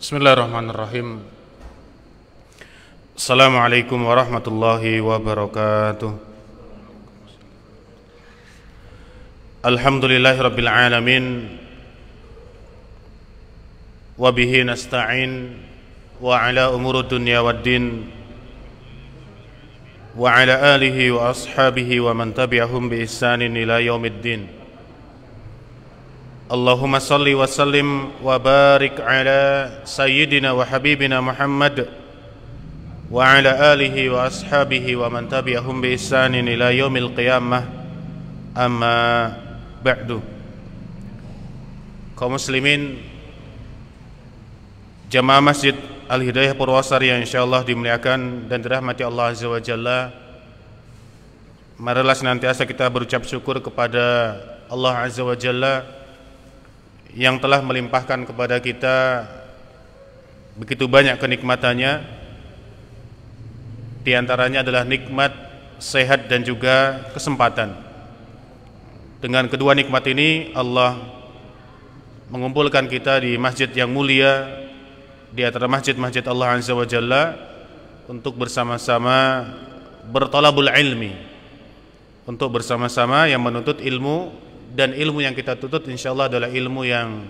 Bismillahirrahmanirrahim. Assalamualaikum warahmatullahi wabarakatuh. Alhamdulillahirabbil alamin. Wa bihi nasta'in wa ala umurud dunya waddin. Wa ala alihi wa ashabihi wa man tabi'ahum bi ihsanin ila yaumiddin. Allahumma salli wa sallim wa barik ala sayyidina wa habibina Muhammad wa ala alihi wa ashabihi wa man tabi'ahum bi ihsanin ila yaumil qiyamah. Amma ba'du. Kaum muslimin jamaah Masjid Al-Hidayah Purwasari yang insyaallah dimuliakan dan dirahmati Allah Azza wa Jalla, marilah senantiasa kita berucap syukur kepada Allah Azza wa Jalla yang telah melimpahkan kepada kita begitu banyak kenikmatannya. Di antaranya adalah nikmat sehat dan juga kesempatan. Dengan kedua nikmat ini Allah mengumpulkan kita di masjid yang mulia, di antara masjid-masjid Allah Azza wa Jalla, untuk bersama-sama bertolabul ilmi, untuk bersama-sama yang menuntut ilmu. Dan ilmu yang kita tuntut insyaallah adalah ilmu yang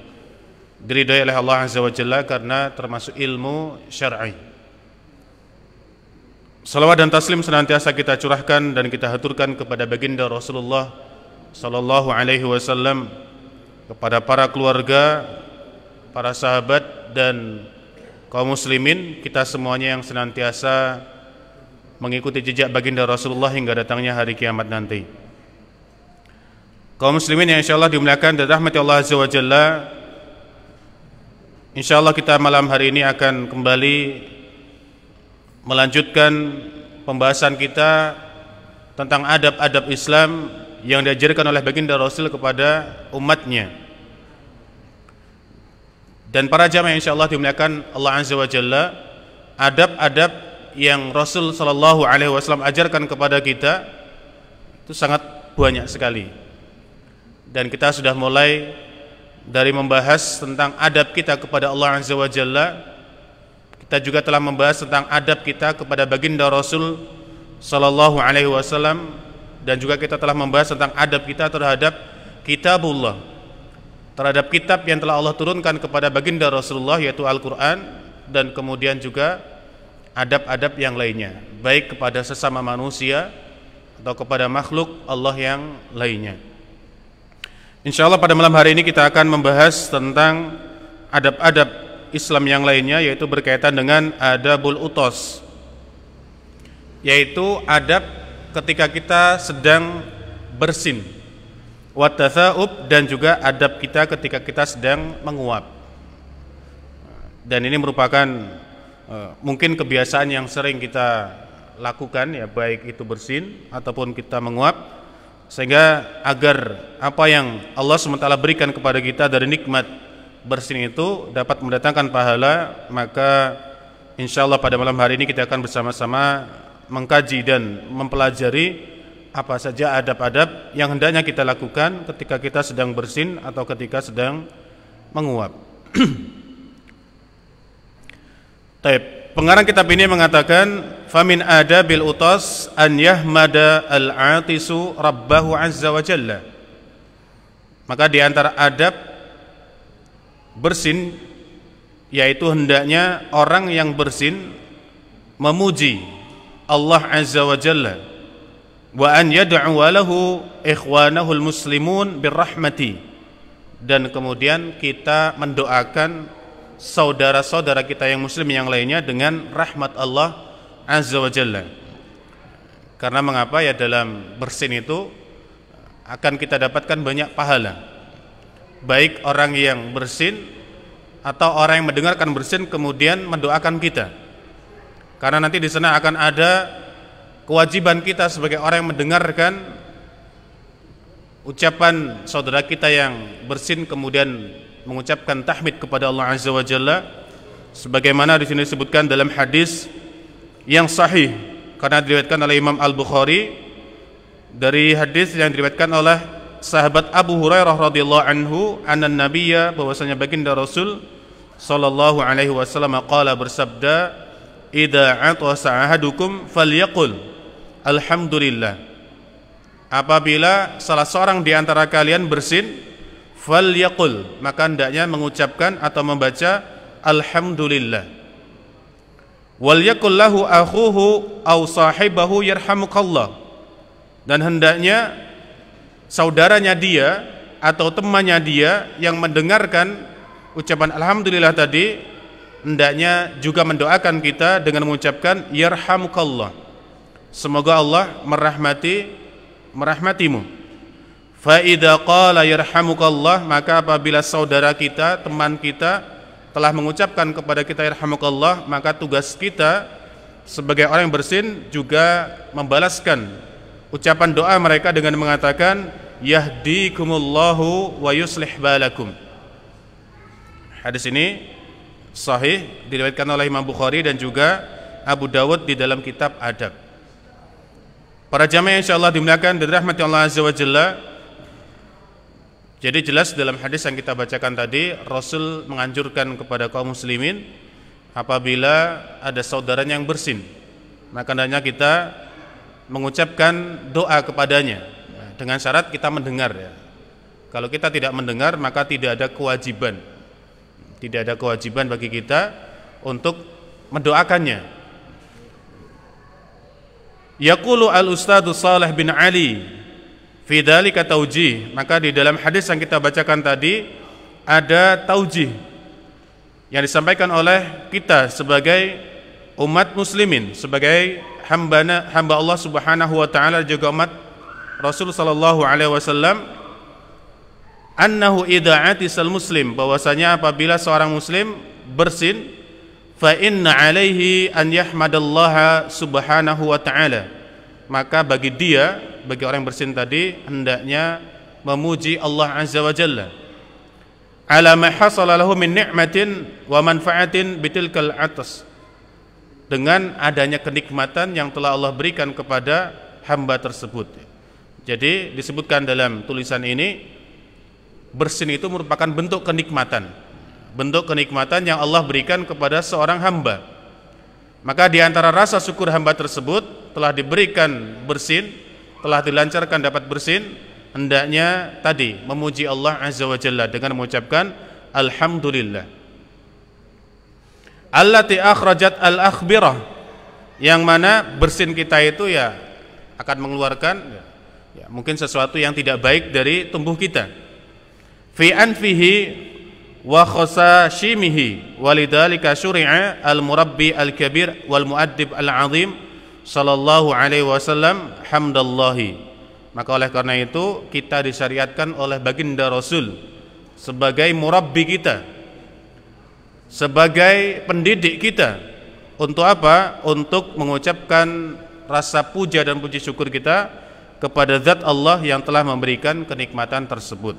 diridhai oleh Allah Azza wa Jalla karena termasuk ilmu syar'i. Salawat dan taslim senantiasa kita curahkan dan kita haturkan kepada baginda Rasulullah sallallahu alaihi wasallam, kepada para keluarga, para sahabat dan kaum muslimin kita semuanya yang senantiasa mengikuti jejak baginda Rasulullah hingga datangnya hari kiamat nanti. Kaum muslimin yang insyaallah dimuliakan dan rahmati Allah Azza wa Jalla, insyaallah kita malam hari ini akan kembali melanjutkan pembahasan kita tentang adab-adab Islam yang diajarkan oleh baginda Rasul kepada umatnya. Dan para jamaah yang insyaallah dimuliakan Allah Azza wa Jalla, adab-adab yang Rasul sallallahu alaihi wasallam ajarkan kepada kita itu sangat banyak sekali. Dan kita sudah mulai dari membahas tentang adab kita kepada Allah Azza wa Jalla. Kita juga telah membahas tentang adab kita kepada baginda Rasul sallallahu alaihi wasallam, dan juga kita telah membahas tentang adab kita terhadap kitabullah, terhadap kitab yang telah Allah turunkan kepada baginda Rasulullah, yaitu Al-Qur'an, dan kemudian juga adab-adab yang lainnya, baik kepada sesama manusia atau kepada makhluk Allah yang lainnya. Insyaallah pada malam hari ini kita akan membahas tentang adab-adab Islam yang lainnya, yaitu berkaitan dengan adabul utos, yaitu adab ketika kita sedang bersin, watathaub, dan juga adab kita ketika kita sedang menguap. Dan ini merupakan mungkin kebiasaan yang sering kita lakukan, ya, baik itu bersin ataupun kita menguap, sehingga agar apa yang Allah SWT berikan kepada kita dari nikmat bersin itu dapat mendatangkan pahala, maka insyaallah pada malam hari ini kita akan bersama-sama mengkaji dan mempelajari apa saja adab-adab yang hendaknya kita lakukan ketika kita sedang bersin atau ketika sedang menguap. Taib. Pengarang kitab ini mengatakan, famin adabil utas an yahmada al-atisu rabbahu azza wa jalla. Maka di antara adab bersin, yaitu hendaknya orang yang bersin memuji Allah azza wa jalla, wa an yad'u lahu ikhwanahul muslimun birrahmati, dan kemudian kita mendoakan saudara-saudara kita yang muslim yang lainnya dengan rahmat Allah Azza wa Jalla. Karena mengapa? Ya, dalam bersin itu akan kita dapatkan banyak pahala, baik orang yang bersin atau orang yang mendengarkan bersin kemudian mendoakan kita. Karena nanti di sana akan ada kewajiban kita sebagai orang yang mendengarkan ucapan saudara kita yang bersin kemudian mengucapkan tahmid kepada Allah Azza wa Jalla, sebagaimana di sini disebutkan dalam hadis yang sahih, karena diriwayatkan oleh Imam Al-Bukhari dari hadis yang diriwayatkan oleh sahabat Abu Hurairah radhiyallahu anhu, anan nabiyya, bahwasanya baginda Rasul sallallahu alaihi wasallam qala bersabda, "Idza atasa ahadukum falyaqul alhamdulillah." Apabila salah seorang di antara kalian bersin, falyaqul, maka hendaknya mengucapkan atau membaca alhamdulillah. Wal yaqul lahu akhuhu aw sahibahu yarhamukallah. Dan hendaknya saudaranya dia atau temannya dia yang mendengarkan ucapan alhamdulillah tadi, hendaknya juga mendoakan kita dengan mengucapkan yarhamukallah, semoga Allah merahmatimu. Fa idza qala yarhamukallah, maka apabila saudara kita, teman kita telah mengucapkan kepada kita yarhamukallah, maka tugas kita sebagai orang yang bersin juga membalaskan ucapan doa mereka dengan mengatakan yahdikumullahu wa yuslih balakum. Hadis ini sahih, diriwayatkan oleh Imam Bukhari dan juga Abu Dawud di dalam kitab Adab. Para jamaah yang insyaallah dimuliakan dan dirahmati Allah Azza wa Jalla, jadi jelas dalam hadis yang kita bacakan tadi, Rasul menganjurkan kepada kaum muslimin apabila ada saudaranya yang bersin, maka hendaknya kita mengucapkan doa kepadanya, dengan syarat kita mendengar ya. Kalau kita tidak mendengar, maka tidak ada kewajiban bagi kita untuk mendoakannya. Yaqulu al-Ustadz Saleh bin Ali fi dzalika taujih, maka di dalam hadis yang kita bacakan tadi ada taujih yang disampaikan oleh kita sebagai umat muslimin, sebagai hamba Allah Subhanahu wa taala, juga umat Rasul sallallahu alaihi wasallam, annahu idza atisal muslim, bahwasanya apabila seorang muslim bersin, fa inna alaihi an yahmadallaha subhanahu wa ta'ala, maka bagi orang yang bersin tadi hendaknya memuji Allah azza wa jalla ala ma hasala lahu min ni'matin wa manfaatin bitilkal atas, dengan adanya kenikmatan yang telah Allah berikan kepada hamba tersebut. Jadi disebutkan dalam tulisan ini, bersin itu merupakan bentuk kenikmatan yang Allah berikan kepada seorang hamba. Maka di antara rasa syukur hamba tersebut telah diberikan bersin, telah dilancarkan dapat bersin, hendaknya tadi memuji Allah azza wa jalla dengan mengucapkan alhamdulillah. Allati akhrajat al-akhbirah, yang mana bersin kita itu ya akan mengeluarkan ya mungkin sesuatu yang tidak baik dari tubuh kita. Fi anfihi wa khasashimihi walidzalika syuri'a al-murabbi al-kabir wal muaddib al-azim sallallahu alaihi wasallam hamdallahi. Maka oleh karena itu kita disyariatkan oleh baginda Rasul sebagai murabbi kita, sebagai pendidik kita, untuk apa? Untuk mengucapkan rasa puja dan puji syukur kita kepada zat Allah yang telah memberikan kenikmatan tersebut.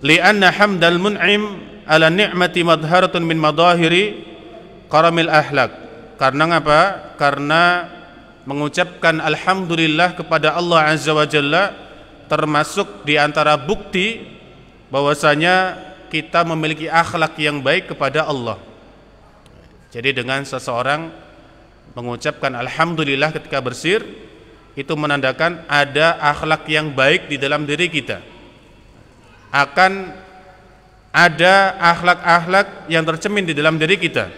Li'anna hamdal mun'im ala ni'mati madharatun min madahiri karamil ahlak. Karena apa? Karena mengucapkan alhamdulillah kepada Allah azza wa jalla termasuk di antara bukti bahwasanya kita memiliki akhlak yang baik kepada Allah. Jadi dengan seseorang mengucapkan alhamdulillah ketika bersir, itu menandakan ada akhlak yang baik di dalam diri kita. Akan ada akhlak-akhlak yang tercermin di dalam diri kita,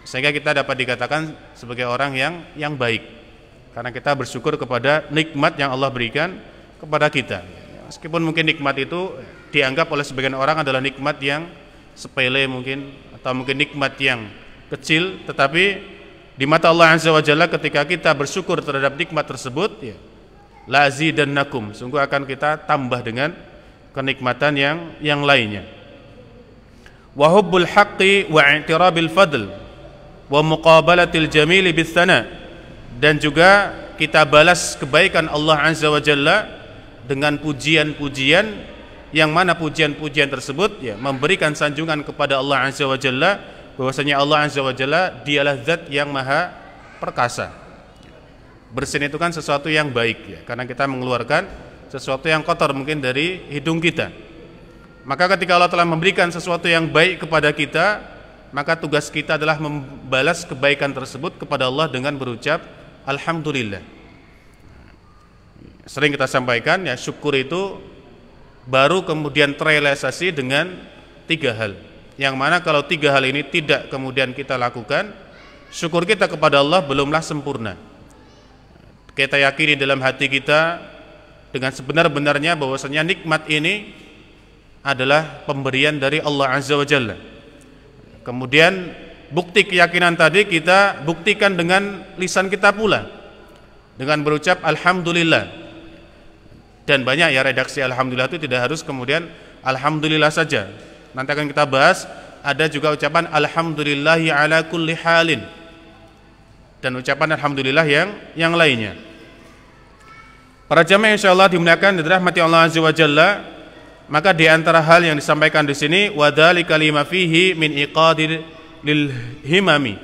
sehingga kita dapat dikatakan sebagai orang yang baik, karena kita bersyukur kepada nikmat yang Allah berikan kepada kita. Meskipun mungkin nikmat itu dianggap oleh sebagian orang adalah nikmat yang sepele mungkin, atau mungkin nikmat yang kecil, tetapi di mata Allah azza wa jalla ketika kita bersyukur terhadap nikmat tersebut, ya, la azidannakum, sungguh akan kita tambah dengan kenikmatan yang lainnya. Wa hubbul haqqi wa i'tirabil fadl wa muqabalatil jamili bis sana, dan juga kita balas kebaikan Allah azza wa jalla dengan pujian-pujian, yang mana pujian-pujian tersebut ya memberikan sanjungan kepada Allah azza wa jalla, bahwasanya Allah azza wa jalla dialah zat yang maha perkasa. Bersin itu kan sesuatu yang baik ya, karena kita mengeluarkan sesuatu yang kotor mungkin dari hidung kita. Maka ketika Allah telah memberikan sesuatu yang baik kepada kita, maka tugas kita adalah membalas kebaikan tersebut kepada Allah dengan berucap alhamdulillah. Sering kita sampaikan ya, syukur itu baru kemudian terrealisasi dengan 3 hal. Yang mana kalau 3 hal ini tidak kemudian kita lakukan, syukur kita kepada Allah belumlah sempurna. Kita yakini dalam hati kita dengan sebenar-benarnya bahwasanya nikmat ini adalah pemberian dari Allah Azza wa Jalla. Kemudian bukti keyakinan tadi kita buktikan dengan lisan kita pula, dengan berucap alhamdulillah. Dan banyak ya redaksi alhamdulillah itu tidak harus kemudian alhamdulillah saja. Nanti akan kita bahas, ada juga ucapan alhamdulillahi ala kulli halin, dan ucapan alhamdulillah yang lainnya. Para jamaah insyaallah dimuliakan dan dirahmati Allah Azza wa Jalla, maka di antara hal yang disampaikan di sini wadzalika lima fihi min iqadir lil himami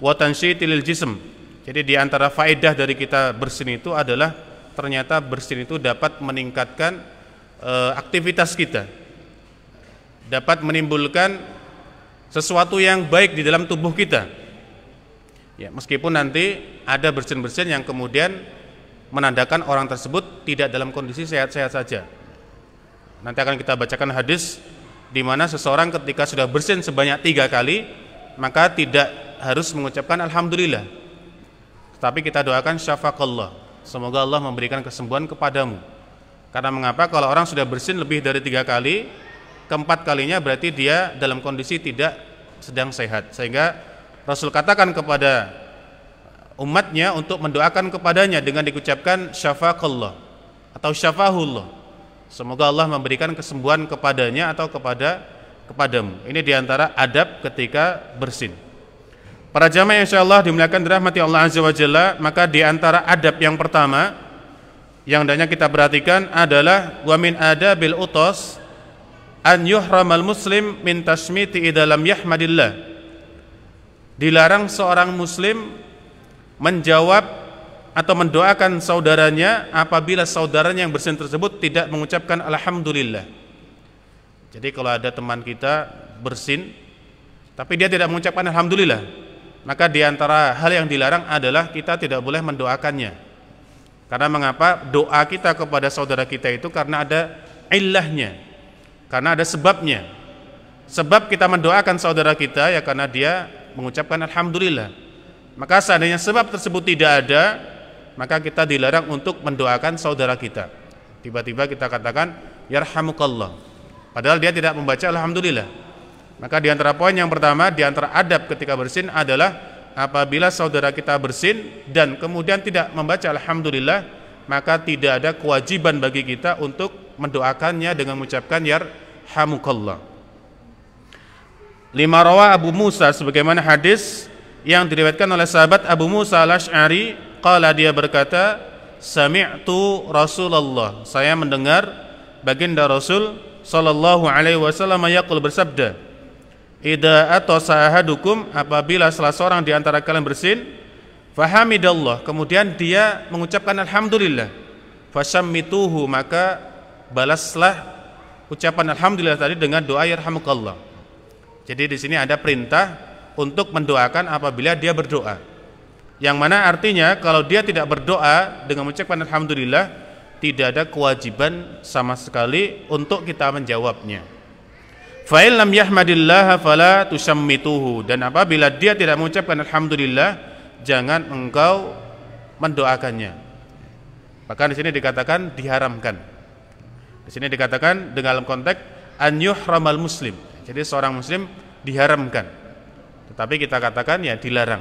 wa tansyiti lil jism. Jadi di antara faedah dari kita bersin itu adalah ternyata bersin itu dapat meningkatkan aktivitas kita, dapat menimbulkan sesuatu yang baik di dalam tubuh kita. Ya, meskipun nanti ada bersin-bersin yang kemudian menandakan orang tersebut tidak dalam kondisi sehat-sehat saja. Nanti akan kita bacakan hadis di mana seseorang ketika sudah bersin sebanyak 3 kali, maka tidak harus mengucapkan alhamdulillah, tetapi kita doakan syafaqallah, semoga Allah memberikan kesembuhan kepadamu. Karena mengapa? Kalau orang sudah bersin lebih dari 3 kali, keempat kalinya berarti dia dalam kondisi tidak sedang sehat, sehingga Rasul katakan kepada umatnya untuk mendoakan kepadanya dengan diucapkan syafaqallah atau syafahullah, semoga Allah memberikan kesembuhan kepadanya atau kepadamu. Ini diantara adab ketika bersin. Para jamaah insyaallah dimuliakan dirahmati Allah Azza wa Jalla, maka diantara adab yang pertama yang hendaknya kita perhatikan adalah wa min adabil utas an yuhramal muslim min tasmiti idza lam yahmadillah. Dilarang seorang muslim menjawab atau mendoakan saudaranya apabila saudaranya yang bersin tersebut tidak mengucapkan alhamdulillah. Jadi kalau ada teman kita bersin tapi dia tidak mengucapkan alhamdulillah, maka diantara hal yang dilarang adalah kita tidak boleh mendoakannya. Karena mengapa? Doa kita kepada saudara kita itu karena ada illahnya, karena ada sebabnya. Sebab kita mendoakan saudara kita ya karena dia mengucapkan alhamdulillah. Maka seandainya sebab tersebut tidak ada, maka kita dilarang untuk mendoakan saudara kita. Tiba-tiba kita katakan yarhamukallah, padahal dia tidak membaca alhamdulillah. Maka di antara poin yang pertama, di antara adab ketika bersin adalah apabila saudara kita bersin dan kemudian tidak membaca alhamdulillah, maka tidak ada kewajiban bagi kita untuk mendoakannya dengan mengucapkan yarhamukallah. Lima rawa Abu Musa, sebagaimana hadis yang diriwayatkan oleh sahabat Abu Musa al-Asy'ari, qala, dia berkata, sami'tu Rasulullah, saya mendengar baginda Rasul sallallahu alaihi wasallam yaqul, bersabda, idza atasa ahadukum, apabila salah seorang di antara kalian bersin, fahamidallah, kemudian dia mengucapkan alhamdulillah, fashammituhu, maka balaslah ucapan alhamdulillah tadi dengan doa yarhamukallah. Jadi di sini ada perintah untuk mendoakan apabila dia berdoa, yang mana artinya kalau dia tidak berdoa dengan mengucapkan alhamdulillah, tidak ada kewajiban sama sekali untuk kita menjawabnya. Fa in lam yahmadillah fala tusammituhu, dan apabila dia tidak mengucapkan alhamdulillah, jangan engkau mendoakannya. Bahkan di sini dikatakan diharamkan. Di sini dikatakan dalam konteks an yuhramal muslim. Jadi seorang muslim diharamkan. Tetapi kita katakan ya dilarang.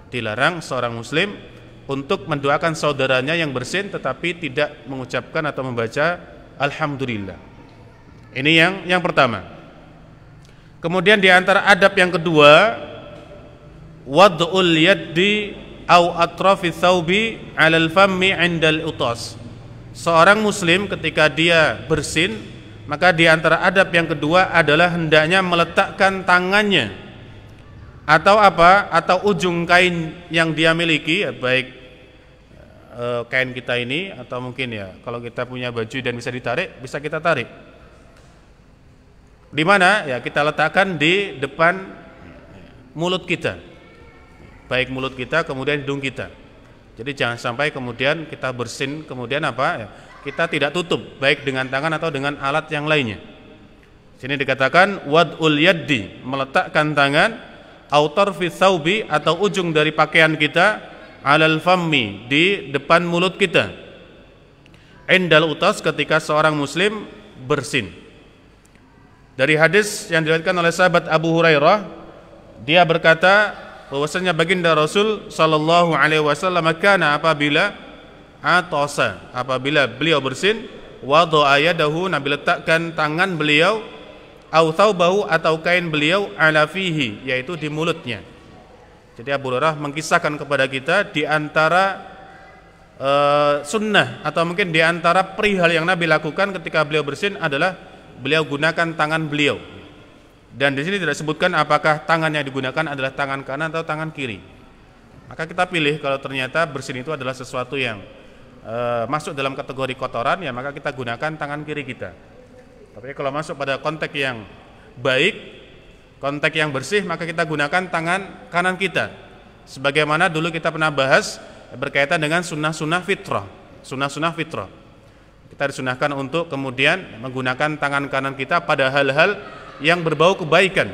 Dilarang seorang muslim untuk mendoakan saudaranya yang bersin tetapi tidak mengucapkan atau membaca alhamdulillah. Ini yang pertama. Kemudian di antara adab yang kedua, wad'ul yaddi au atrafi thawbi 'alal fammi 'indal utas. Seorang muslim ketika dia bersin, maka di antara adab yang kedua adalah hendaknya meletakkan tangannya atau apa, atau ujung kain yang dia miliki, ya, baik kain kita ini atau mungkin ya kalau kita punya baju dan bisa ditarik, bisa kita tarik. Di mana? Ya, kita letakkan di depan mulut kita. Baik mulut kita kemudian hidung kita. Jadi jangan sampai kemudian kita bersin kemudian apa? Ya, kita tidak tutup baik dengan tangan atau dengan alat yang lainnya. Sini dikatakan wad'ul yaddi, meletakkan tangan, autar fi thawbi, atau ujung dari pakaian kita, alal fammi, di depan mulut kita, indal utas, ketika seorang muslim bersin. Dari hadis yang diriwayatkan oleh sahabat Abu Hurairah, dia berkata bahwasanya baginda Rasul sallallahu alaihi wasallam kana apabila atasa, apabila beliau bersin, wada'a yadahu, Nabi letakkan tangan beliau, au thawbahu, atau kain beliau, ala fihi, yaitu di mulutnya. Jadi Abu Hurairah mengkisahkan kepada kita di antara sunnah atau mungkin di antara perihal yang Nabi lakukan ketika beliau bersin adalah beliau gunakan tangan beliau. Dan di sini tidak disebutkan apakah tangan yang digunakan adalah tangan kanan atau tangan kiri. Maka kita pilih kalau ternyata bersin itu adalah sesuatu yang masuk dalam kategori kotoran, ya maka kita gunakan tangan kiri kita. Tapi kalau masuk pada konteks yang baik, konteks yang bersih, maka kita gunakan tangan kanan kita. Sebagaimana dulu kita pernah bahas berkaitan dengan sunnah-sunnah fitrah. Sunnah-sunnah fitrah, kita disunahkan untuk kemudian menggunakan tangan kanan kita pada hal-hal yang berbau kebaikan.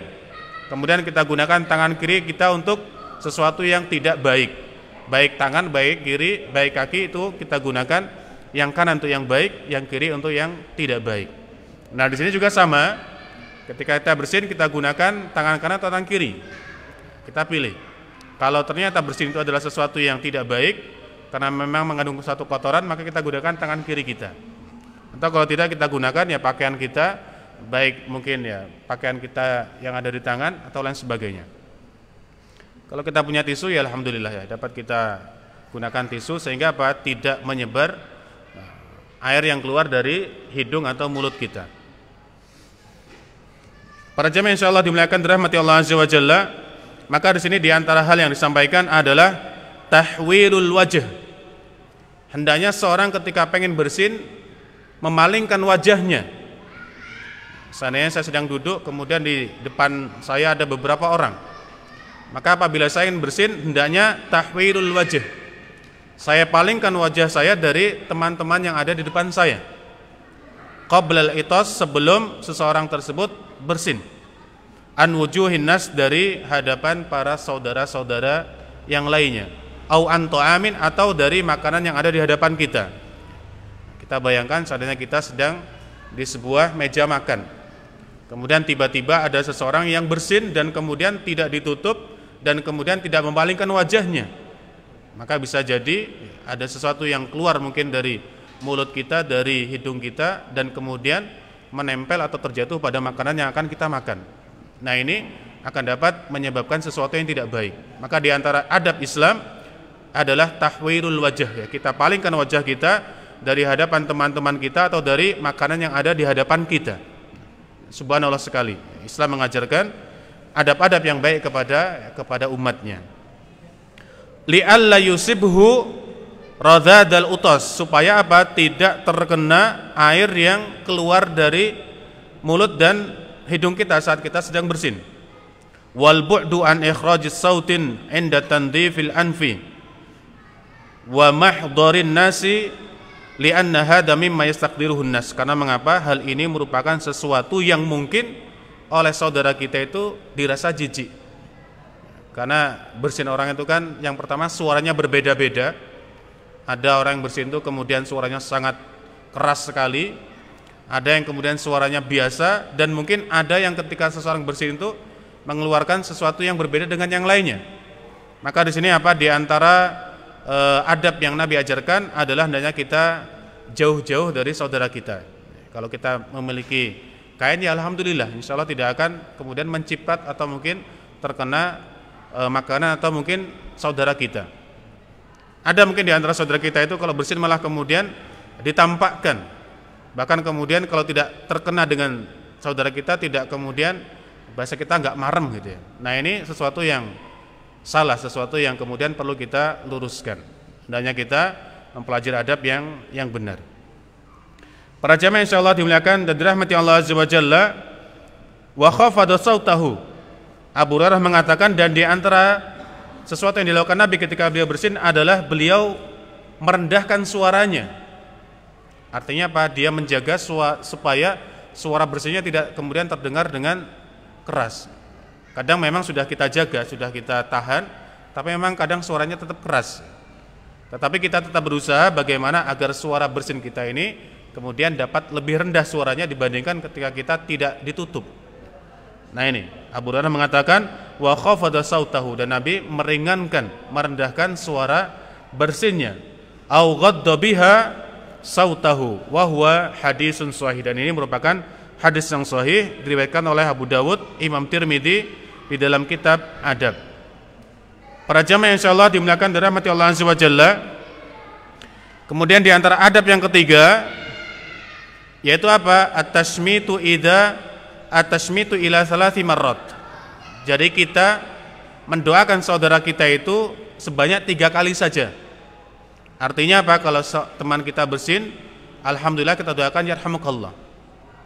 Kemudian kita gunakan tangan kiri kita untuk sesuatu yang tidak baik. Baik tangan, baik kiri, baik kaki, itu kita gunakan yang kanan untuk yang baik, yang kiri untuk yang tidak baik. Nah, di sini juga sama. Ketika kita bersin, kita gunakan tangan kanan atau tangan kiri. Kita pilih. Kalau ternyata bersin itu adalah sesuatu yang tidak baik, karena memang mengandung satu kotoran, maka kita gunakan tangan kiri kita. Atau kalau tidak, kita gunakan ya pakaian kita, baik mungkin ya pakaian kita yang ada di tangan atau lain sebagainya. Kalau kita punya tisu, ya alhamdulillah ya, dapat kita gunakan tisu sehingga apa? Tidak menyebar air yang keluar dari hidung atau mulut kita. Para jemaah insyaallah dimuliakan dirahmati Allah azza wa jalla, maka di sini di antara hal yang disampaikan adalah tahwilul wajh. Hendaknya seorang ketika pengen bersin memalingkan wajahnya. Seandainya saya sedang duduk, kemudian di depan saya ada beberapa orang, maka apabila saya ingin bersin, hendaknya tahwilul wajh. Saya palingkan wajah saya dari teman-teman yang ada di depan saya. Qablal itas, sebelum seseorang tersebut bersin. An wujuhin nas, dari hadapan para saudara-saudara yang lainnya. Au an ta'amin, atau dari makanan yang ada di hadapan kita. Kita bayangkan seandainya kita sedang di sebuah meja makan, kemudian tiba-tiba ada seseorang yang bersin dan kemudian tidak ditutup dan kemudian tidak memalingkan wajahnya, maka bisa jadi ada sesuatu yang keluar mungkin dari mulut kita, dari hidung kita, dan kemudian menempel atau terjatuh pada makanan yang akan kita makan. Nah, ini akan dapat menyebabkan sesuatu yang tidak baik. Maka di antara adab Islam adalah tahwirul wajah, ya, kita palingkan wajah kita dari hadapan teman-teman kita atau dari makanan yang ada di hadapan kita. Subhanallah sekali, Islam mengajarkan adab-adab yang baik kepada umatnya. Li'alla yusibhu radadal utas, supaya apa? Tidak terkena air yang keluar dari mulut dan hidung kita saat kita sedang bersin. Wal bu'du an ikhrajis sautin inda tandhifil anfi wa mahdharin nasi li'anna hadha mimma yastaqdiruhun nas. Karena mengapa? Hal ini merupakan sesuatu yang mungkin oleh saudara kita itu dirasa jijik. Karena bersin orang itu kan yang pertama suaranya berbeda-beda. Ada orang yang bersin itu kemudian suaranya sangat keras sekali, ada yang kemudian suaranya biasa, dan mungkin ada yang ketika seseorang bersin itu mengeluarkan sesuatu yang berbeda dengan yang lainnya. Maka di sini apa? Di antara adab yang Nabi ajarkan adalah hendaknya kita jauh-jauh dari saudara kita. Kalau kita memiliki kain, ya alhamdulillah, insya Allah tidak akan kemudian menciprat atau mungkin terkena makanan atau mungkin saudara kita. Ada mungkin di antara saudara kita itu kalau bersin malah kemudian ditampakkan, bahkan kemudian kalau tidak terkena dengan saudara kita, tidak kemudian bahasa kita nggak marem gitu ya. Nah, ini sesuatu yang salah, sesuatu yang kemudian perlu kita luruskan. Hendaknya kita mempelajari adab yang benar. Para jamaah insyaallah dimuliakan dan dirahmati Allah azza wa jalla, Wa khafada sautahu. Abu Hurairah mengatakan, dan di antara sesuatu yang dilakukan Nabi ketika beliau bersin adalah beliau merendahkan suaranya. Artinya apa? Dia menjaga supaya suara bersinnya tidak kemudian terdengar dengan keras. Kadang memang sudah kita jaga, sudah kita tahan, tapi memang kadang suaranya tetap keras. Tetapi kita tetap berusaha bagaimana agar suara bersin kita ini kemudian dapat lebih rendah suaranya dibandingkan ketika kita tidak ditutup. Nah ini, Abu Hurairah mengatakan wa khafada sautahu, dan Nabi meringankan, merendahkan suara bersinnya. Au ghadda biha sautahu wa huwa hadisun sahih, dan ini merupakan hadis yang sahih diriwayatkan oleh Abu Dawud, Imam Tirmidzi di dalam kitab Adab. Para jamaah insyaallah dimuliakan dan dirahmati Allah Azza wa Jalla. Kemudian di antara adab yang ketiga yaitu apa? At-tashmitu ila thalathi marrat. Jadi kita mendoakan saudara kita itu sebanyak 3 kali saja. Artinya apa? Kalau teman kita bersin, alhamdulillah kita doakan yarhamukallah.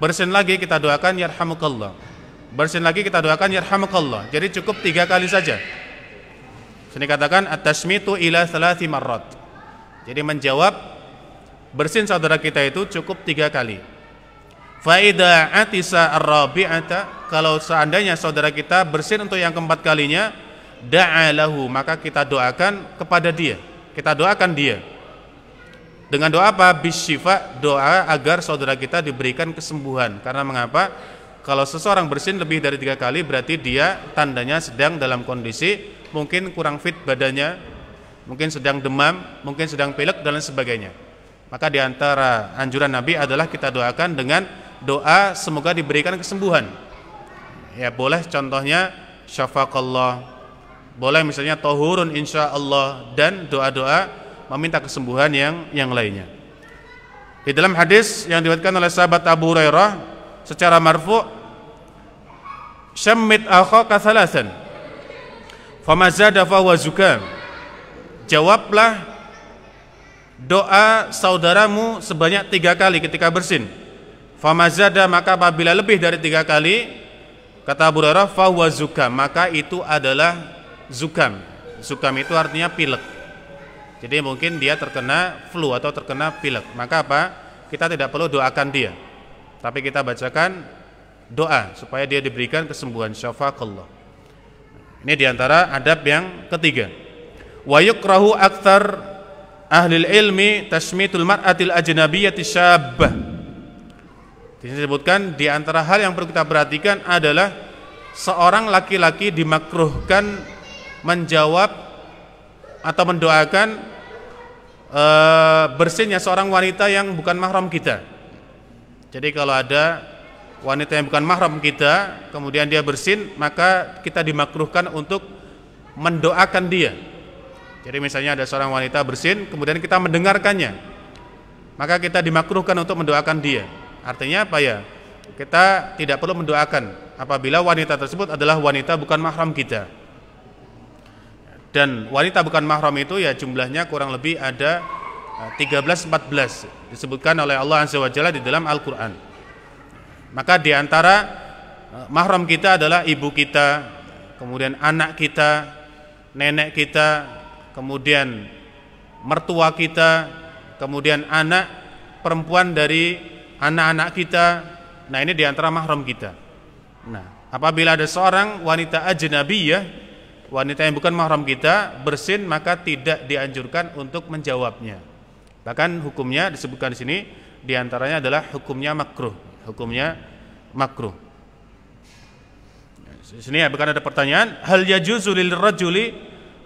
Bersin lagi kita doakan yarhamukallah. Bersin lagi kita doakan yarhamukallah. Jadi cukup 3 kali saja. Sini katakan at-tashmitu ila thalathi marrat. Jadi menjawab bersin saudara kita itu cukup 3 kali. Fa idza atisa ar-rabi'ata, kalau seandainya saudara kita bersin untuk yang keempat kalinya, da'a lahu, maka kita doakan kepada dia. Kita doakan dia. Dengan doa apa? Bisyifa, doa agar saudara kita diberikan kesembuhan. Karena mengapa? Kalau seseorang bersin lebih dari 3 kali berarti dia tandanya sedang dalam kondisi mungkin kurang fit badannya, mungkin sedang demam, mungkin sedang pilek dan lain sebagainya. Maka di antara anjuran Nabi adalah kita doakan dengan doa semoga diberikan kesembuhan. Ya boleh contohnya syafaqallah, boleh misalnya tahurun insyaallah, dan doa-doa meminta kesembuhan yang lainnya. Di dalam hadis yang diriwayatkan oleh sahabat Abu Hurairah secara marfu', syammit akhaka thalathan fama zada fa huwa zukam. Jawablah doa saudaramu sebanyak 3 kali ketika bersin. Fama zada, maka apabila lebih dari 3 kali, kata Abu Hurairah, fa huwa zukam, maka itu adalah zukam. Zukam itu artinya pilek. Jadi mungkin dia terkena flu atau terkena pilek. Maka apa? Kita tidak perlu doakan dia, tapi kita bacakan doa supaya dia diberikan kesembuhan. Syafaqallah. Ini diantara adab yang ketiga. Wa yukrahu aktsar ahlil ilmi tashmitul mar'atil ajnabiyyati syabbah. Disebutkan di antara hal yang perlu kita perhatikan adalah seorang laki-laki dimakruhkan menjawab atau mendoakan bersinnya seorang wanita yang bukan mahram kita. Jadi kalau ada wanita yang bukan mahram kita kemudian dia bersin, maka kita dimakruhkan untuk mendoakan dia. Jadi misalnya ada seorang wanita bersin kemudian kita mendengarkannya, maka kita dimakruhkan untuk mendoakan dia. Artinya apa ya? Kita tidak perlu mendoakan apabila wanita tersebut adalah wanita bukan mahram kita. Dan wanita bukan mahram itu ya jumlahnya kurang lebih ada 13-14 disebutkan oleh Allah Azza wa Jalla di dalam Al-Qur'an. Maka di antara mahram kita adalah ibu kita, kemudian anak kita, nenek kita, kemudian mertua kita, kemudian anak perempuan dari anak-anak kita. Nah ini di antara mahram kita. Nah apabila ada seorang wanita ajnabiyah, wanita yang bukan mahram kita bersin, maka tidak dianjurkan untuk menjawabnya. Bahkan hukumnya disebutkan di sini di antaranya adalah hukumnya makruh. Hukumnya makruh. Di sini bukan ada pertanyaan, hal yajuzu lil rajuli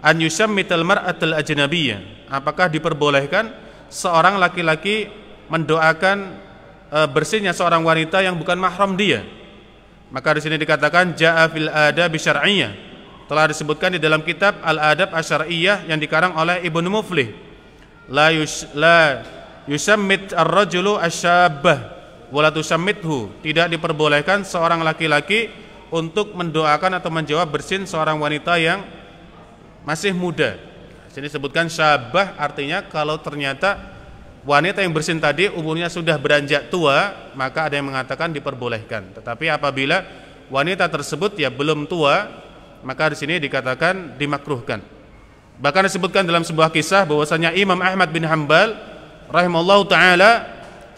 an yusammital mar'atal ajnabiyyah. Apakah diperbolehkan seorang laki-laki mendoakan bersinnya seorang wanita yang bukan mahram dia? Maka di sini dikatakan jaa fil adab syar'iyyah. Telah disebutkan di dalam kitab Al-Adab Asy-Syar'iyyah yang dikarang oleh Ibnu Muflih. La yusammit ar-rajulu asy-syabbah wala tusammithu, tidak diperbolehkan seorang laki-laki untuk mendoakan atau menjawab bersin seorang wanita yang masih muda. Sini disebutkan syabah, artinya kalau ternyata wanita yang bersin tadi umurnya sudah beranjak tua, maka ada yang mengatakan diperbolehkan. Tetapi apabila wanita tersebut ya belum tua, maka di sini dikatakan dimakruhkan. Bahkan disebutkan dalam sebuah kisah bahwasanya Imam Ahmad bin Hanbal rahimallahu taala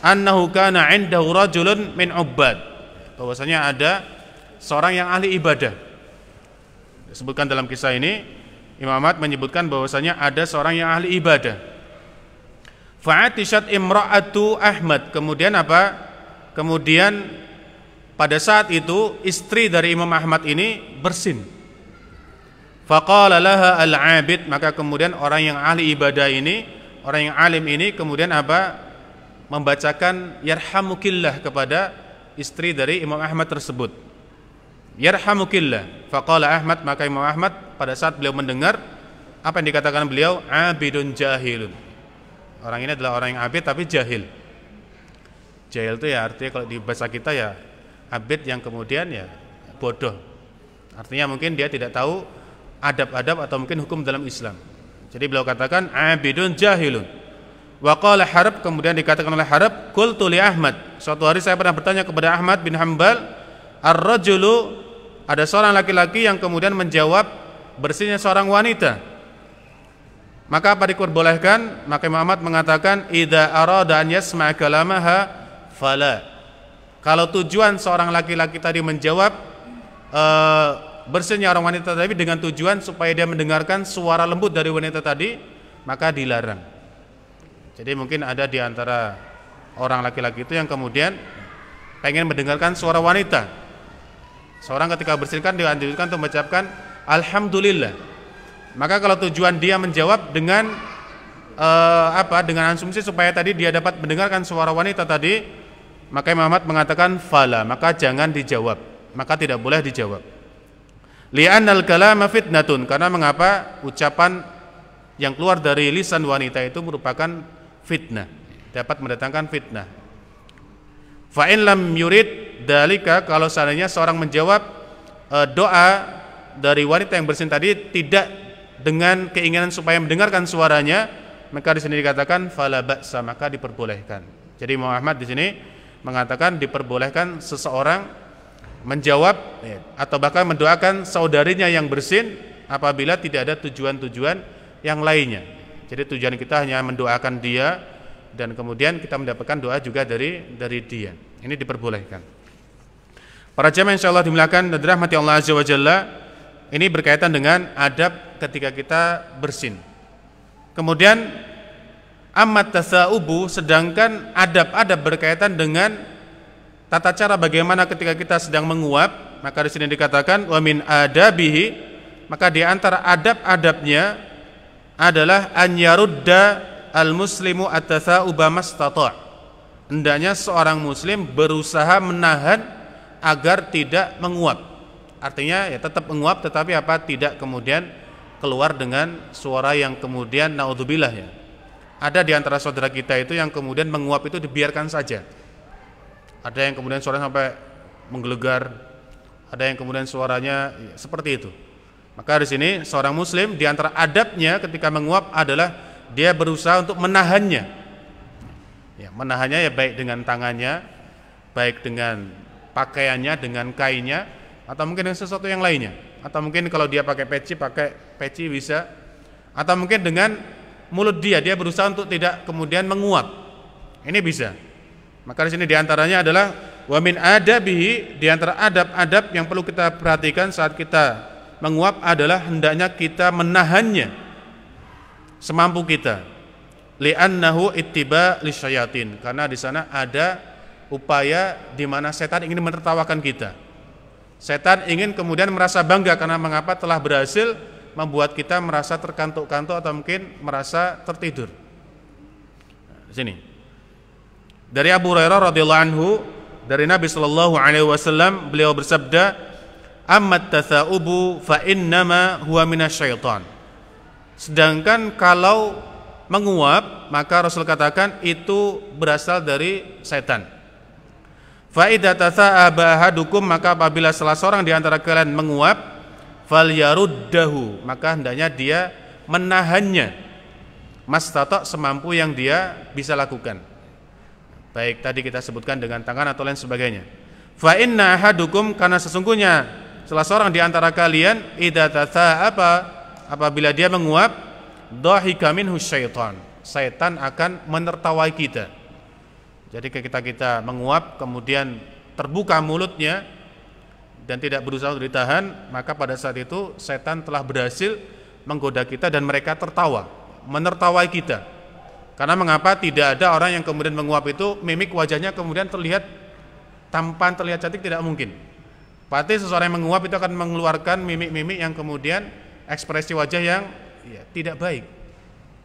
annahu kana 'indahu rajulun min ubbad, bahwasanya ada seorang yang ahli ibadah. Disebutkan dalam kisah ini Imam Ahmad menyebutkan bahwasanya ada seorang yang ahli ibadah. Fa'atishat imra'atu Ahmad, kemudian apa? Kemudian pada saat itu istri dari Imam Ahmad ini bersin. Faqala laha al-'abid, maka kemudian orang yang ahli ibadah ini, orang yang alim ini kemudian apa? Membacakan yarhamukillah kepada istri dari Imam Ahmad tersebut. Yarhamukillah. Faqala Ahmad, maka Imam Ahmad pada saat beliau mendengar apa yang dikatakan beliau, abidun jahilun. Orang ini adalah orang yang abid tapi jahil. Jahil itu ya artinya kalau di bahasa kita ya abid yang kemudian ya bodoh. Artinya mungkin dia tidak tahu adab-adab atau mungkin hukum dalam Islam. Jadi beliau katakan abidun jahilun. Wa qala Harb, kemudian dikatakan oleh Harb, qultu li Ahmad, suatu hari saya pernah bertanya kepada Ahmad bin Hanbal, ar-rajulu, ada seorang laki-laki yang kemudian menjawab bersihnya seorang wanita. Maka apa diperbolehkan? Maka Imam Ahmad mengatakan idza arada an yasma' kalamaha fala. Kalau tujuan seorang laki-laki tadi menjawab bersihnya orang wanita tadi dengan tujuan supaya dia mendengarkan suara lembut dari wanita tadi, maka dilarang. Jadi mungkin ada di antara orang laki-laki itu yang kemudian pengen mendengarkan suara wanita. Seorang ketika bersihkan dianjurkan untuk mengucapkan alhamdulillah. Maka kalau tujuan dia menjawab dengan dengan asumsi supaya tadi dia dapat mendengarkan suara wanita tadi, maka Imam Ahmad mengatakan fala, maka jangan dijawab, maka tidak boleh dijawab. Li'annal kalama fitnatun, karena mengapa ucapan yang keluar dari lisan wanita itu merupakan fitnah, dapat mendatangkan fitnah. Fa in lam yurid dalika, kalau seandainya seorang menjawab doa dari wanita yang bersin tadi tidak dengan keinginan supaya mendengarkan suaranya, maka di sini dikatakan fala ba'sa, maka diperbolehkan. Jadi Imam Ahmad di sini mengatakan diperbolehkan seseorang menjawab atau bahkan mendoakan saudarinya yang bersin apabila tidak ada tujuan-tujuan yang lainnya. Jadi tujuan kita hanya mendoakan dia dan kemudian kita mendapatkan doa juga dari dia. Ini diperbolehkan. Para jamaah insyaallah dimuliakan dan dirahmati Allah Azza wa Jalla, ini berkaitan dengan adab ketika kita bersin. Kemudian ammat tasaubu, sedangkan adab-adab berkaitan dengan tata cara bagaimana ketika kita sedang menguap, maka di sini dikatakan wa min adabihi, maka di antara adab-adabnya adalah an yarudda al-muslimu at-tasauba mastata'. Hendaknya seorang muslim berusaha menahan agar tidak menguap. Artinya ya tetap menguap tetapi apa? Tidak kemudian keluar dengan suara yang kemudian naudzubillah ya. Ada di antara saudara kita itu yang kemudian menguap itu dibiarkan saja. Ada yang kemudian suaranya sampai menggelegar, ada yang kemudian suaranya ya, seperti itu. Maka di sini seorang muslim di antara adabnya ketika menguap adalah dia berusaha untuk menahannya. Ya, menahannya ya baik dengan tangannya, baik dengan pakaiannya, dengan kainnya, atau mungkin dengan sesuatu yang lainnya. Atau mungkin kalau dia pakai peci bisa. Atau mungkin dengan mulut dia berusaha untuk tidak kemudian menguap. Ini bisa. Maka di sini diantaranya adalah wa min adabihi, diantara adab-adab yang perlu kita perhatikan saat kita menguap adalah hendaknya kita menahannya semampu kita. Li'annahu ittiba lisyayatin, karena di sana ada upaya di mana setan ingin menertawakan kita. Setan ingin kemudian merasa bangga karena mengapa telah berhasil membuat kita merasa terkantuk-kantuk atau mungkin merasa tertidur. Di sini. Dari Abu Hurairah radhiyallahu anhu, dari Nabi sallallahu alaihi wasallam, beliau bersabda, "Ammat tatha'ubu fa innama huwa minasyaitan." Sedangkan kalau menguap, maka Rasul katakan itu berasal dari setan. Fa idza tatha'aba ahadukum, maka apabila salah seorang di antara kalian menguap, falyaruddahu, maka hendaknya dia menahannya mastata' semampu yang dia bisa lakukan. Baik tadi kita sebutkan dengan tangan atau lain sebagainya. Fa inna ahadukum, karena sesungguhnya salah seorang di antara kalian idza apabila dia menguap, dhahika minhu syaitan, syaitan akan menertawai kita. Jadi ketika kita menguap kemudian terbuka mulutnya dan tidak berusaha untuk ditahan, maka pada saat itu syaitan telah berhasil menggoda kita dan mereka tertawa, menertawai kita. Karena mengapa? Tidak ada orang yang kemudian menguap itu mimik wajahnya kemudian terlihat tampan, terlihat cantik, tidak mungkin. Pasti seseorang yang menguap itu akan mengeluarkan mimik-mimik yang kemudian ekspresi wajah yang tidak baik.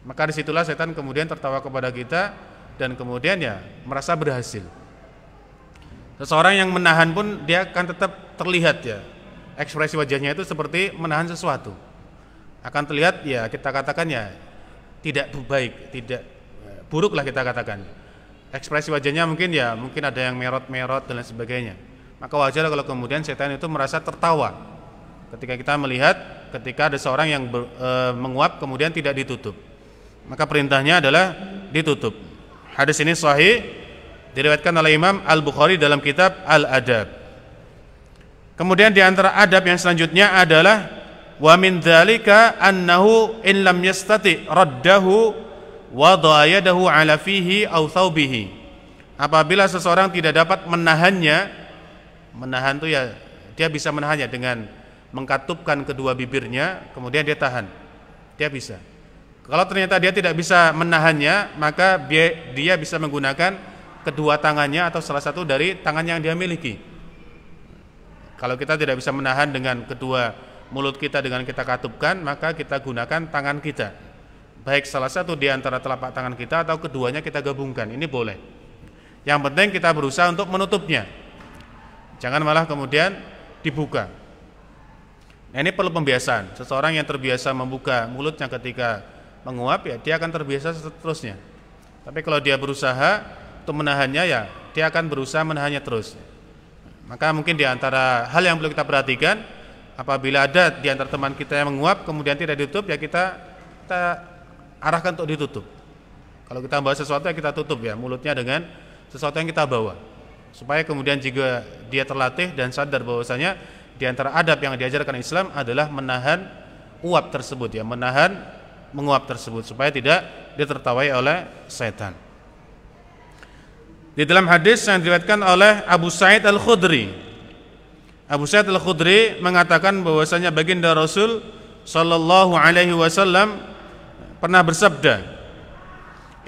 Maka disitulah setan kemudian tertawa kepada kita dan kemudian merasa berhasil. Seseorang yang menahan pun dia akan tetap terlihat ekspresi wajahnya itu seperti menahan sesuatu. Akan terlihat kita katakan tidak baik, tidak buruk lah kita katakan. Ekspresi wajahnya mungkin ada yang merot-merot dan lain sebagainya. Maka wajar kalau kemudian setan itu merasa tertawa ketika kita melihat ketika ada seorang yang menguap kemudian tidak ditutup. Maka perintahnya adalah ditutup. Hadis ini sahih, diriwayatkan oleh Imam Al-Bukhari dalam kitab Al-Adab. Kemudian di antara adab yang selanjutnya adalah wa min dzalika annahu in lam yastati raddahu wada'a yadahu ala fihi aw thawbihi. Apabila seseorang tidak dapat menahannya, menahan itu dia bisa menahannya dengan mengkatupkan kedua bibirnya, kemudian dia tahan. Dia bisa. Kalau ternyata dia tidak bisa menahannya, maka dia bisa menggunakan kedua tangannya atau salah satu dari tangan yang dia miliki. Kalau kita tidak bisa menahan dengan kedua mulut kita dengan kita katupkan, maka kita gunakan tangan kita. Baik salah satu di antara telapak tangan kita atau keduanya kita gabungkan, ini boleh. Yang penting kita berusaha untuk menutupnya. Jangan malah kemudian dibuka. Nah, ini perlu pembiasaan. Seseorang yang terbiasa membuka mulutnya ketika menguap, dia akan terbiasa seterusnya. Tapi kalau dia berusaha untuk menahannya, dia akan berusaha menahannya terus. Maka mungkin di antara hal yang perlu kita perhatikan, apabila ada di antara teman kita yang menguap kemudian tidak ditutup, kita arahkan untuk ditutup. Kalau kita bawa sesuatu kita tutup mulutnya dengan sesuatu yang kita bawa, supaya kemudian jika dia terlatih dan sadar bahwasanya di antara adab yang diajarkan Islam adalah menahan uap tersebut, menahan menguap tersebut supaya tidak ditertawai oleh setan. Di dalam hadis yang diriwayatkan oleh Abu Sa'id Al-Khudri, Abu Sa'id Al-Khudri mengatakan bahwasanya baginda Rasul sallallahu alaihi wasallam pernah bersabda,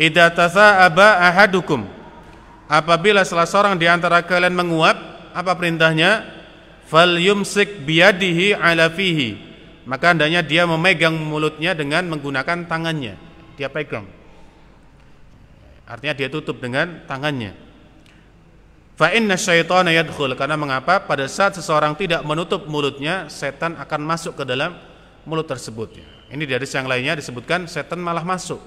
"Idza tatha'aba ahadukum," apabila salah seorang di antara kalian menguap, apa perintahnya? "Falyumsik biyadihi ala fihi," maka hendaknya dia memegang mulutnya dengan menggunakan tangannya. Dia pegang. Artinya dia tutup dengan tangannya. Fa inna syaitana yadkhul, karena mengapa? Pada saat seseorang tidak menutup mulutnya, setan akan masuk ke dalam mulut tersebut. Ini di hadis yang lainnya disebutkan setan malah masuk.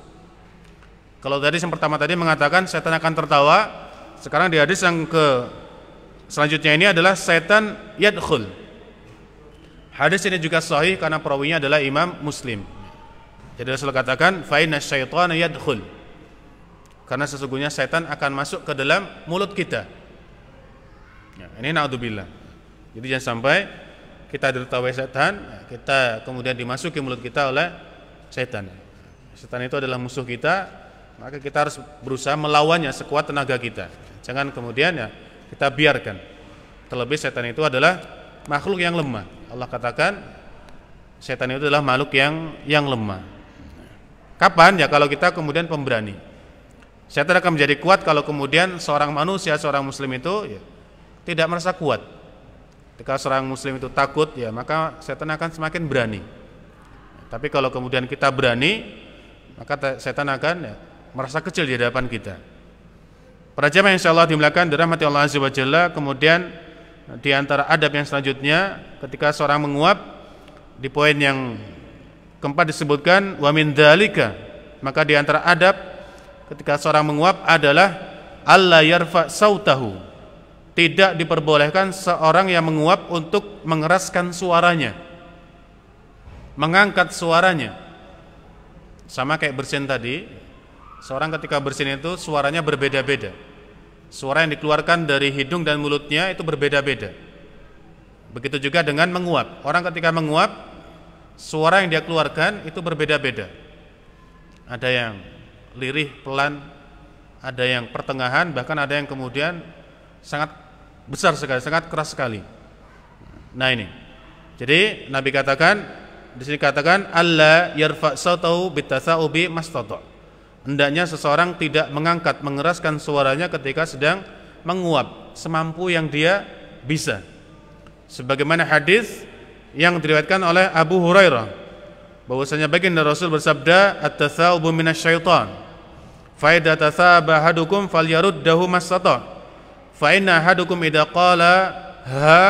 Kalau hadis yang pertama tadi mengatakan setan akan tertawa, sekarang di hadis yang selanjutnya ini adalah setan yadkhul. Hadis ini juga sahih karena perawinya adalah Imam Muslim. Jadi Rasul katakan fa inna syaitana yadkhul, karena sesungguhnya setan akan masuk ke dalam mulut kita. Ini naudzubillah. Jadi jangan sampai kita ditertawai setan, kita kemudian dimasuki mulut kita oleh setan. Setan itu adalah musuh kita, maka kita harus berusaha melawannya sekuat tenaga kita. Jangan kemudian kita biarkan. Terlebih setan itu adalah makhluk yang lemah. Allah katakan setan itu adalah makhluk yang lemah. Kapan? Kalau kita kemudian pemberani. Setan akan menjadi kuat kalau kemudian seorang manusia, seorang muslim itu tidak merasa kuat. Ketika seorang muslim itu takut, maka setan akan semakin berani. Tapi kalau kemudian kita berani, maka setan akan merasa kecil di hadapan kita. Para jamaah yang insyaallah dimuliakan dirahmati Allah Azza wa Jalla, kemudian di antara adab yang selanjutnya ketika seorang menguap, di poin yang keempat disebutkan wa min dzalika, maka di antara adab ketika seorang menguap adalah alla yarfa sautahu, tidak diperbolehkan seorang yang menguap untuk mengeraskan suaranya, mengangkat suaranya. Sama kayak bersin tadi, seorang ketika bersin itu suaranya berbeda-beda. Suara yang dikeluarkan dari hidung dan mulutnya itu berbeda-beda. Begitu juga dengan menguap. Orang ketika menguap, suara yang dia keluarkan itu berbeda-beda. Ada yang lirih, pelan, ada yang pertengahan, bahkan ada yang kemudian sangat besar sekali, sangat keras sekali. Nah ini. Jadi Nabi katakan, di sini katakan alla yarfa' sautahu bitasa'ubi mastata'. Hendaknya seseorang tidak mengangkat, mengeraskan suaranya ketika sedang menguap semampu yang dia bisa. Sebagaimana hadis yang diriwayatkan oleh Abu Hurairah bahwasanya baginda Rasul bersabda, "At-tatsa'ubu minasyaitan. Fa idza tatsaba ahadukum falyaruddahu mastata'. Fa inna ahadukum idza qala ha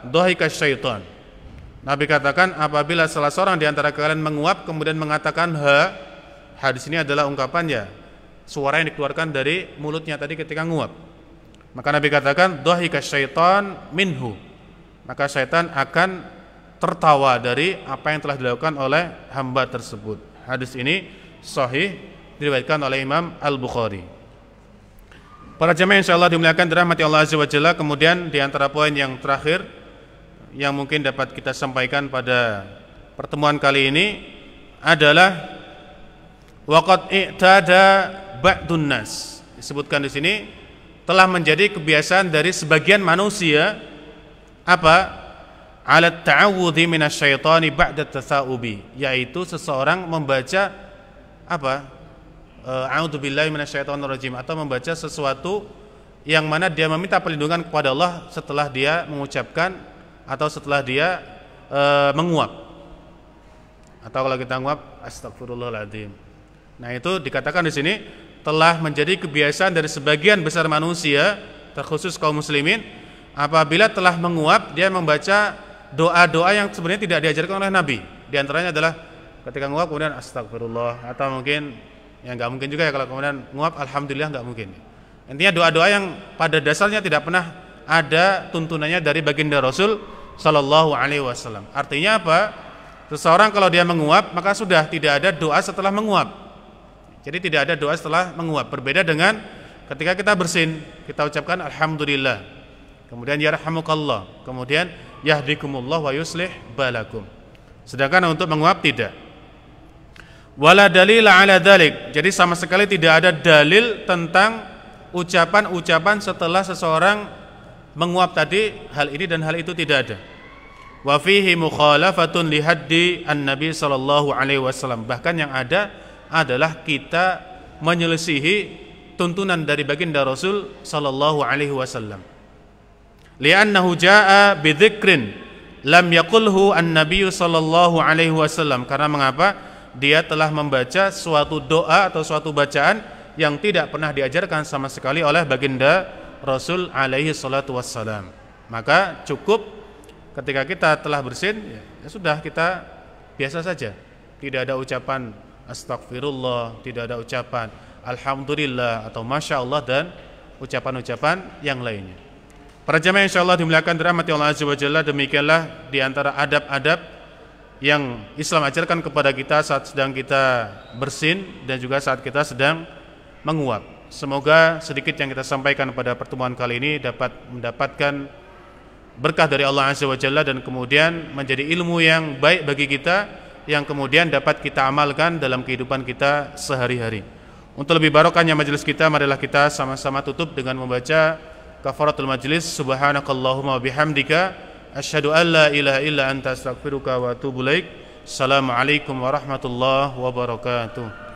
dhahika syaitan." Nabi katakan apabila salah seorang di antara kalian menguap kemudian mengatakan ha, hadis ini adalah ungkapannya suara yang dikeluarkan dari mulutnya tadi ketika nguap. Maka Nabi katakan dhahika syaitan minhu. Maka syaitan akan tertawa dari apa yang telah dilakukan oleh hamba tersebut. Hadis ini sahih, diriwayatkan oleh Imam Al-Bukhari. Para jamaah insyaallah dimuliakan dirahmati Allah Azza wa Jalla. Kemudian di antara poin yang terakhir yang mungkin dapat kita sampaikan pada pertemuan kali ini adalah waqad i'tada ba'dun nas. Disebutkan di sini telah menjadi kebiasaan dari sebagian manusia apa? Ala ta'awudhi minasyaitani ba'da tasa'ubi, yaitu seseorang membaca apa? A'udzubillahi minasyaitonir rajim, atau membaca sesuatu yang mana dia meminta perlindungan kepada Allah setelah dia mengucapkan atau setelah dia menguap. Atau kalau kita menguap astagfirullahaladzim. Nah itu dikatakan di sini telah menjadi kebiasaan dari sebagian besar manusia, terkhusus kaum muslimin, apabila telah menguap dia membaca doa-doa yang sebenarnya tidak diajarkan oleh Nabi. Di antaranya adalah ketika menguap kemudian astagfirullah, atau mungkin yang nggak mungkin juga ya kalau kemudian menguap alhamdulillah, nggak mungkin. Intinya doa-doa yang pada dasarnya tidak pernah ada tuntunannya dari baginda Rasul Sallallahu Alaihi Wasallam. Artinya apa? Seseorang kalau dia menguap maka sudah tidak ada doa setelah menguap. Jadi tidak ada doa setelah menguap. Berbeda dengan ketika kita bersin, kita ucapkan alhamdulillah, kemudian yarhamukallah, kemudian yahdikumullah wa yuslih balakum. Sedangkan untuk menguap tidak. Wala dalila ala dzalik. Jadi sama sekali tidak ada dalil tentang ucapan-ucapan setelah seseorang menguap tadi, hal ini dan hal itu tidak ada. Wa fihi mukhalafatun li haddi an-nabi sallallahu alaihi wasallam. Bahkan yang ada adalah kita menyelisihi tuntunan dari baginda Rasul sallallahu alaihi wasallam. Li'annahu jaa'a bidzikrin lam yaqulhu an-nabiy sallallahu alaihi wasallam. Karena mengapa? Dia telah membaca suatu doa atau suatu bacaan yang tidak pernah diajarkan sama sekali oleh baginda Rasul alaihi salatu wassalam. Maka cukup ketika kita telah bersin, ya sudah, kita biasa saja. Tidak ada ucapan astagfirullah, tidak ada ucapan alhamdulillah atau masya Allah dan ucapan-ucapan yang lainnya. Para jamaah insyaallah dimuliakan dirahmati Allah Azza wa Jalla, demikianlah di antara adab-adab yang Islam ajarkan kepada kita saat sedang kita bersin dan juga saat kita sedang menguap. Semoga sedikit yang kita sampaikan pada pertemuan kali ini dapat mendapatkan berkah dari Allah Azza wa Jalla dan kemudian menjadi ilmu yang baik bagi kita, yang kemudian dapat kita amalkan dalam kehidupan kita sehari-hari. Untuk lebih barokahnya majelis kita, marilah kita sama-sama tutup dengan membaca kafaratul majlis. Subhanakallahumma bihamdika asyhadu an la ilaha illa anta astaghfiruka wa atubu ilaik. Assalamualaikum warahmatullahi wabarakatuh.